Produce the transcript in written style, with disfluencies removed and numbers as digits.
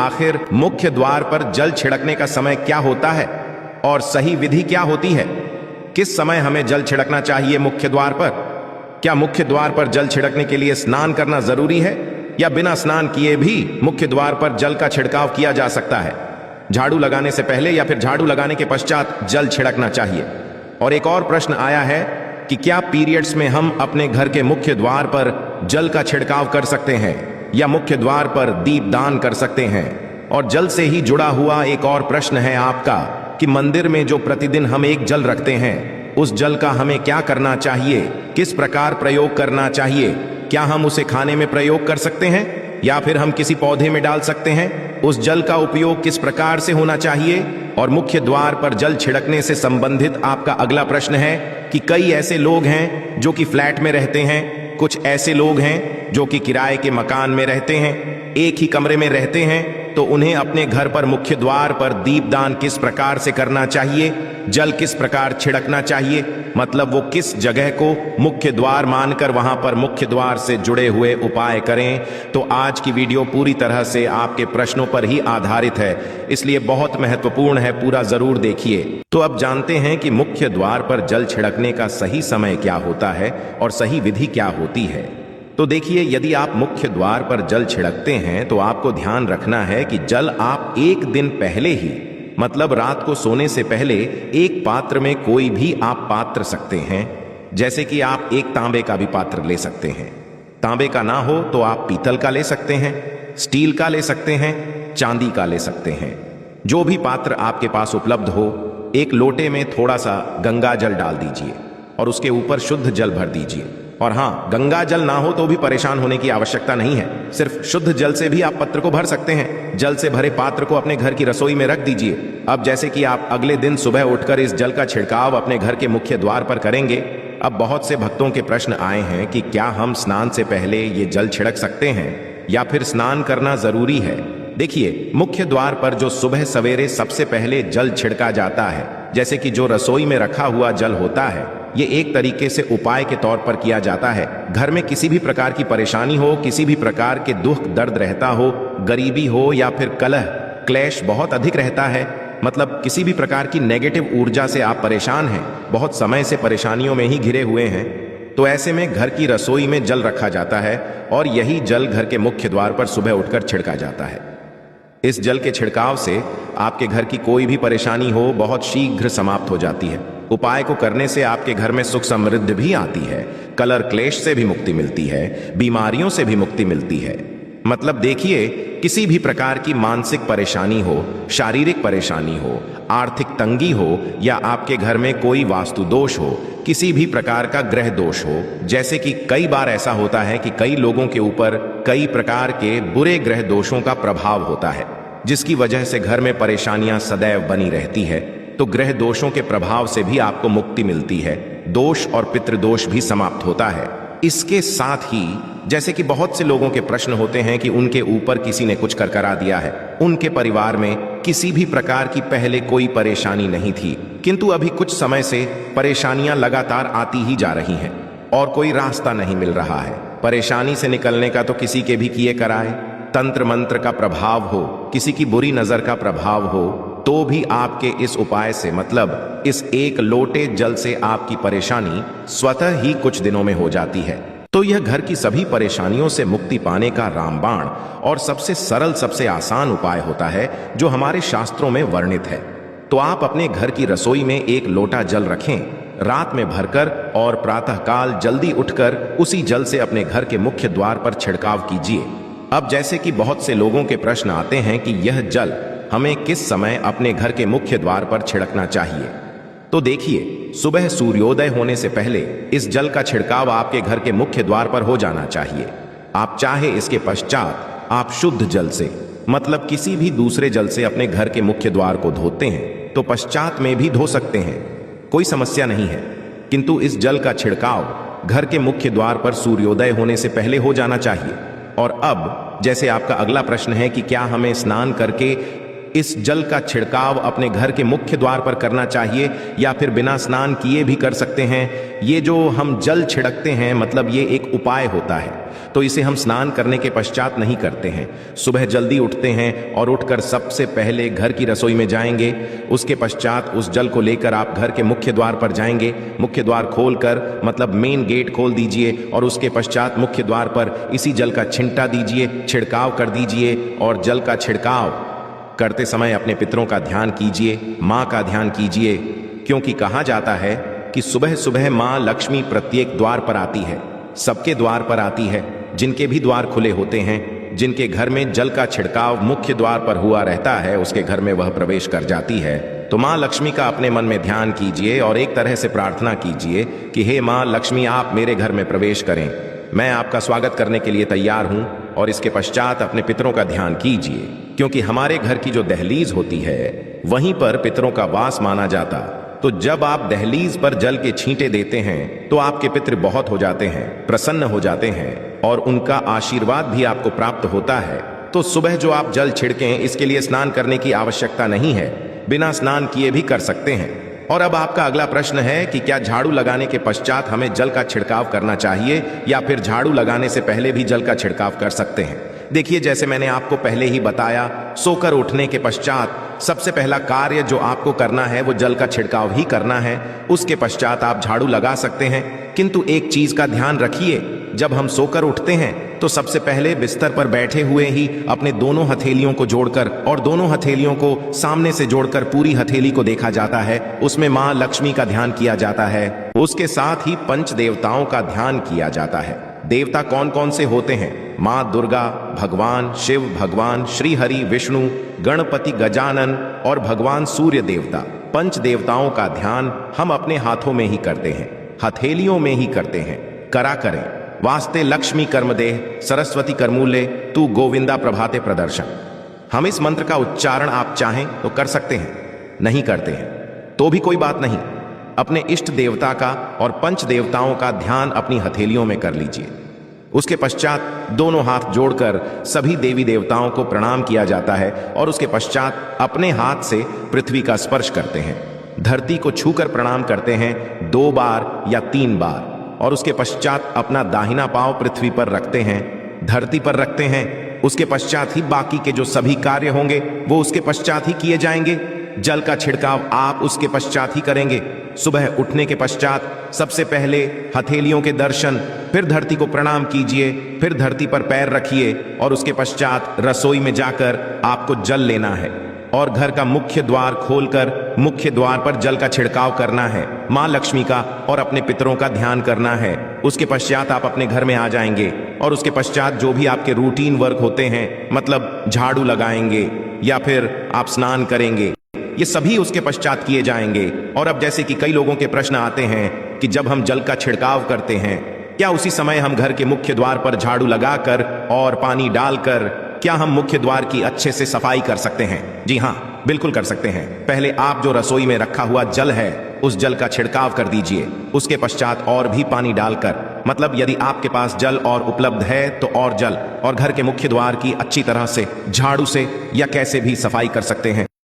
आखिर मुख्य द्वार पर जल छिड़कने का समय क्या होता है और सही विधि क्या होती है? किस समय हमें जल छिड़कना चाहिए मुख्य द्वार पर? क्या मुख्य द्वार पर जल छिड़कने के लिए स्नान करना जरूरी है या बिना स्नान किए भी मुख्य द्वार पर जल का छिड़काव किया जा सकता है? झाड़ू लगाने से पहले या फिर झाड़ू लगाने के पश्चात जल छिड़कना चाहिए? और एक और प्रश्न आया है कि क्या पीरियड्स में हम अपने घर के मुख्य द्वार पर जल का छिड़काव कर सकते हैं या मुख्य द्वार पर दीपदान कर सकते हैं? और जल से ही जुड़ा हुआ एक और प्रश्न है आपका कि मंदिर में जो प्रतिदिन हम एक जल रखते हैं उस जल का हमें क्या करना चाहिए, किस प्रकार प्रयोग करना चाहिए? क्या हम उसे खाने में प्रयोग कर सकते हैं या फिर हम किसी पौधे में डाल सकते हैं? उस जल का उपयोग किस प्रकार से होना चाहिए? और मुख्य द्वार पर जल छिड़कने से संबंधित आपका अगला प्रश्न है कि कई ऐसे लोग हैं जो कि फ्लैट में रहते हैं, कुछ ऐसे लोग हैं जो कि किराए के मकान में रहते हैं, एक ही कमरे में रहते हैं, तो उन्हें अपने घर पर मुख्य द्वार पर दीपदान किस प्रकार से करना चाहिए, जल किस प्रकार छिड़कना चाहिए, मतलब वो किस जगह को मुख्य द्वार मानकर वहां पर मुख्य द्वार से जुड़े हुए उपाय करें। तो आज की वीडियो पूरी तरह से आपके प्रश्नों पर ही आधारित है, इसलिए बहुत महत्वपूर्ण है, पूरा जरूर देखिए। तो अब जानते हैं कि मुख्य द्वार पर जल छिड़कने का सही समय क्या होता है और सही विधि क्या होती है। तो देखिए, यदि आप मुख्य द्वार पर जल छिड़कते हैं तो आपको ध्यान रखना है कि जल आप एक दिन पहले ही, मतलब रात को सोने से पहले, एक पात्र में कोई भी आप पात्र सकते हैं। जैसे कि आप एक तांबे का भी पात्र ले सकते हैं, तांबे का ना हो तो आप पीतल का ले सकते हैं, स्टील का ले सकते हैं, चांदी का ले सकते हैं। जो भी पात्र आपके पास उपलब्ध हो, एक लोटे में थोड़ा सा गंगा जल डाल दीजिए और उसके ऊपर शुद्ध जल भर दीजिए। और हाँ, गंगा जल ना हो तो भी परेशान होने की आवश्यकता नहीं है, सिर्फ शुद्ध जल से भी आप पत्र को भर सकते हैं। जल से भरे पात्र को अपने घर की रसोई में रख दीजिए। अब जैसे कि आप अगले दिन सुबह उठकर इस जल का छिड़काव अपने घर के मुख्य द्वार पर करेंगे। अब बहुत से भक्तों के प्रश्न आए हैं कि क्या हम स्नान से पहले ये जल छिड़क सकते हैं या फिर स्नान करना जरूरी है। देखिए, मुख्य द्वार पर जो सुबह सवेरे सबसे पहले जल छिड़का जाता है, जैसे कि जो रसोई में रखा हुआ जल होता है, ये एक तरीके से उपाय के तौर पर किया जाता है। घर में किसी भी प्रकार की परेशानी हो, किसी भी प्रकार के दुख दर्द रहता हो, गरीबी हो या फिर कलह क्लेश बहुत अधिक रहता है, मतलब किसी भी प्रकार की नेगेटिव ऊर्जा से आप परेशान हैं, बहुत समय से परेशानियों में ही घिरे हुए हैं, तो ऐसे में घर की रसोई में जल रखा जाता है और यही जल घर के मुख्य द्वार पर सुबह उठकर छिड़का जाता है। इस जल के छिड़काव से आपके घर की कोई भी परेशानी हो बहुत शीघ्र समाप्त हो जाती है। उपाय को करने से आपके घर में सुख समृद्धि भी आती है, कलर क्लेश से भी मुक्ति मिलती है, बीमारियों से भी मुक्ति मिलती है। मतलब देखिए, किसी भी प्रकार की मानसिक परेशानी हो, शारीरिक परेशानी हो, आर्थिक तंगी हो या आपके घर में कोई वास्तु दोष हो, किसी भी प्रकार का ग्रह दोष हो, जैसे कि कई बार ऐसा होता है कि कई लोगों के ऊपर कई प्रकार के बुरे ग्रह दोषों का प्रभाव होता है, जिसकी वजह से घर में परेशानियां सदैव बनी रहती है। तो ग्रह दोषों के प्रभाव से भी आपको मुक्ति मिलती है, दोष और पितृदोष भी समाप्त होता है। इसके साथ ही जैसे कि बहुत से लोगों के प्रश्न होते हैं कि उनके ऊपर किसी ने कुछ कर करा दिया है, उनके परिवार में किसी भी प्रकार की पहले कोई परेशानी नहीं थी, किंतु अभी कुछ समय से परेशानियां लगातार आती ही जा रही हैं और कोई रास्ता नहीं मिल रहा है। परेशानी से निकलने का तो किसी के भी किए कराए, तंत्र मंत्र का प्रभाव हो, किसी की बुरी नजर का प्रभाव हो, तो भी आपके इस उपाय से, मतलब इस एक लोटे जल से, आपकी परेशानी स्वतः ही कुछ दिनों में हो जाती है। तो यह घर की सभी परेशानियों से मुक्ति पाने का रामबाण और सबसे सरल, सबसे आसान उपाय होता है जो हमारे शास्त्रों में वर्णित है। तो आप अपने घर की रसोई में एक लोटा जल रखें, रात में भरकर और प्रातःकाल जल्दी उठकर उसी जल से अपने घर के मुख्य द्वार पर छिड़काव कीजिए। अब जैसे कि बहुत से लोगों के प्रश्न आते हैं कि यह जल हमें किस समय अपने घर के मुख्य द्वार पर छिड़कना चाहिए, तो देखिए, सुबह सूर्योदय होने से पहले इस जल का छिड़काव आपके घर के मुख्य द्वार पर हो जाना चाहिए। आप चाहे इसके पश्चात आप शुद्ध जल से, मतलब किसी भी दूसरे जल से अपने घर के मुख्य द्वार को धोते हैं तो पश्चात में भी धो सकते हैं, कोई समस्या नहीं है। किंतु इस जल का छिड़काव घर के मुख्य द्वार पर सूर्योदय होने से पहले हो जाना चाहिए। और अब जैसे आपका अगला प्रश्न है कि क्या हमें स्नान करके इस जल का छिड़काव अपने घर के मुख्य द्वार पर करना चाहिए या फिर बिना स्नान किए भी कर सकते हैं। ये जो हम जल छिड़कते हैं, मतलब ये एक उपाय होता है, तो इसे हम स्नान करने के पश्चात नहीं करते हैं। सुबह जल्दी उठते हैं और उठकर सबसे पहले घर की रसोई में जाएंगे। उसके पश्चात उस जल को लेकर आप घर के मुख्य द्वार पर जाएंगे। मुख्य द्वार खोलकर मतलब मेन गेट खोल दीजिए और उसके पश्चात मुख्य द्वार पर इसी जल का छिंटा दीजिए, छिड़काव कर दीजिए। और जल का छिड़काव करते समय अपने पितरों का ध्यान कीजिए, माँ का ध्यान कीजिए, क्योंकि कहा जाता है कि सुबह सुबह माँ लक्ष्मी प्रत्येक द्वार पर आती है, सबके द्वार पर आती है। जिनके भी द्वार खुले होते हैं, जिनके घर में जल का छिड़काव मुख्य द्वार पर हुआ रहता है, उसके घर में वह प्रवेश कर जाती है। तो माँ लक्ष्मी का अपने मन में ध्यान कीजिए और एक तरह से प्रार्थना कीजिए कि हे माँ लक्ष्मी, आप मेरे घर में प्रवेश करें, मैं आपका स्वागत करने के लिए तैयार हूं। और इसके पश्चात अपने पितरों का ध्यान कीजिए, क्योंकि हमारे घर की जो दहलीज होती है वहीं पर पितरों का वास माना जाता। तो जब आप दहलीज पर जल के छींटे देते हैं तो आपके पितृ बहुत हो जाते हैं, प्रसन्न हो जाते हैं और उनका आशीर्वाद भी आपको प्राप्त होता है। तो सुबह जो आप जल छिड़कें, इसके लिए स्नान करने की आवश्यकता नहीं है, बिना स्नान किए भी कर सकते हैं। और अब आपका अगला प्रश्न है कि क्या झाड़ू लगाने के पश्चात हमें जल का छिड़काव करना चाहिए या फिर झाड़ू लगाने से पहले भी जल का छिड़काव कर सकते हैं। देखिए, जैसे मैंने आपको पहले ही बताया, सोकर उठने के पश्चात सबसे पहला कार्य जो आपको करना है वो जल का छिड़काव ही करना है। उसके पश्चात आप झाड़ू लगा सकते हैं, किंतु एक चीज का ध्यान रखिए, जब हम सोकर उठते हैं तो सबसे पहले बिस्तर पर बैठे हुए ही अपने दोनों हथेलियों को जोड़कर और दोनों हथेलियों को सामने से जोड़कर पूरी हथेली को देखा जाता है। उसमें माँ लक्ष्मी का ध्यान किया जाता है। उसके साथ ही पंच देवताओं का ध्यान किया जाता है। देवता कौन कौन से होते हैं? माँ दुर्गा, भगवान शिव, भगवान श्री हरि विष्णु, गणपति गजानन और भगवान सूर्य देवता। पंच देवताओं का ध्यान हम अपने हाथों में ही करते हैं, हथेलियों में ही करते हैं। करा करें। वास्ते लक्ष्मी कर्मदेह, सरस्वती कर्मूले, तू गोविंदा प्रभाते प्रदर्शन। हम इस मंत्र का उच्चारण आप चाहें तो कर सकते हैं, नहीं करते हैं तो भी कोई बात नहीं। अपने इष्ट देवता का और पंच देवताओं का ध्यान अपनी हथेलियों में कर लीजिए। उसके पश्चात दोनों हाथ जोड़कर सभी देवी देवताओं को प्रणाम किया जाता है और उसके पश्चात अपने हाथ से पृथ्वी का स्पर्श करते हैं। धरती को छूकर प्रणाम करते हैं 2 बार या 3 बार और उसके पश्चात अपना दाहिना पांव पृथ्वी पर रखते हैं, धरती पर रखते हैं। उसके पश्चात ही बाकी के जो सभी कार्य होंगे वो उसके पश्चात ही किए जाएंगे। जल का छिड़काव आप उसके पश्चात ही करेंगे। सुबह उठने के पश्चात सबसे पहले हथेलियों के दर्शन, फिर धरती को प्रणाम कीजिए, फिर धरती पर पैर रखिए और उसके पश्चात रसोई में जाकर आपको जल लेना है और घर का मुख्य द्वार खोलकर मुख्य द्वार पर जल का छिड़काव करना है, माँ लक्ष्मी का और अपने पितरों का ध्यान करना है। उसके पश्चात आप अपने घर में आ जाएंगे और उसके पश्चात जो भी आपके रूटीन वर्क होते हैं, मतलब झाड़ू लगाएंगे या फिर आप स्नान करेंगे, ये सभी उसके पश्चात किए जाएंगे। और अब जैसे कि कई लोगों के प्रश्न आते हैं कि जब हम जल का छिड़काव करते हैं, क्या उसी समय हम घर के मुख्य द्वार पर झाड़ू लगाकर और पानी डालकर क्या हम मुख्य द्वार की अच्छे से सफाई कर सकते हैं? जी हाँ, बिल्कुल कर सकते हैं। पहले आप जो रसोई में रखा हुआ जल है उस जल का छिड़काव कर दीजिए। उसके पश्चात और भी पानी डालकर, मतलब यदि आपके पास जल और उपलब्ध है तो और जल, और घर के मुख्य द्वार की अच्छी तरह से झाड़ू से या कैसे भी सफाई कर सकते हैं।